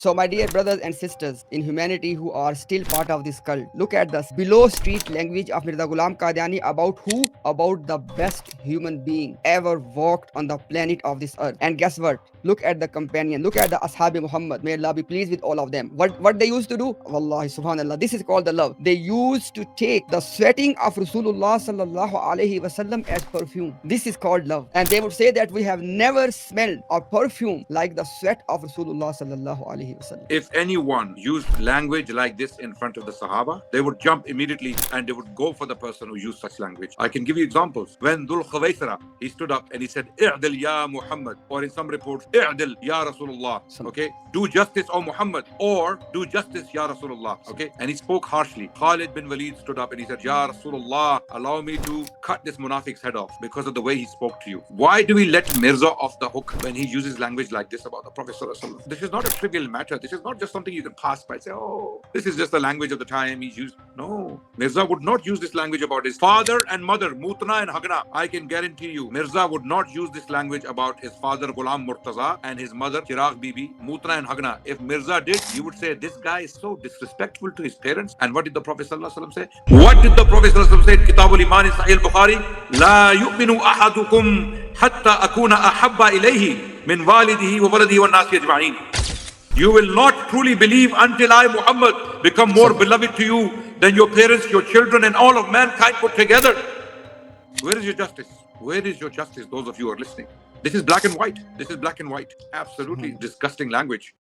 So, my dear brothers and sisters in humanity who are still part of this cult, look at the below street language of Mirza Ghulam Qadiani about who? About the best human being ever walked on the planet of this earth. And guess what? Look at the companion. Look at the Ashab Muhammad. May Allah be pleased with all of them. What they used to do? Wallahi, subhanallah. This is called the love. They used to take the sweating of Rasulullah sallallahu alaihi wasallam as perfume. This is called love. And they would say that we have never smelled a perfume like the sweat of Rasulullah sallallahu alaihi wasallam. If anyone used language like this in front of the Sahaba, they would jump immediately and they would go for the person who used such language. I can give you examples. When Dhul Khawaisara, he stood up and he said, "I'dil ya Muhammad," or in some reports, "I'dil ya Rasulullah." Okay, do justice, O Muhammad, or do justice, ya Rasulullah. Okay, and he spoke harshly. Khalid bin Walid stood up and he said, "Ya Rasulullah, allow me to cut this munafiq's head off because of the way he spoke to you." Why do we let Mirza off the hook when he uses language like this about the Prophet sallallahu alaihi wasallam? This is not a trivial matter. This is not just something you can pass by and say, "Oh, this is just the language of the time he's used." No, Mirza would not use this language about his father and mother, Mutna and Hagna. I can guarantee you, Mirza would not use this language about his father, Ghulam Murtaza, and his mother, Chirag Bibi, Mutna and Hagna. If Mirza did, you would say, this guy is so disrespectful to his parents. And what did the Prophet ﷺ say? What did the Prophet ﷺ say in Kitabul Iman in Sahih al-Bukhari? La yu'minu ahadukum hatta akuna ahabba ilayhi min walidihi wa waladihi wa nasi ajma'in. You will not truly believe until I, Muhammad, become more beloved to you than your parents, your children, and all of mankind put together. Where is your justice? Where is your justice, those of you who are listening? This is black and white. This is black and white. Absolutely disgusting language.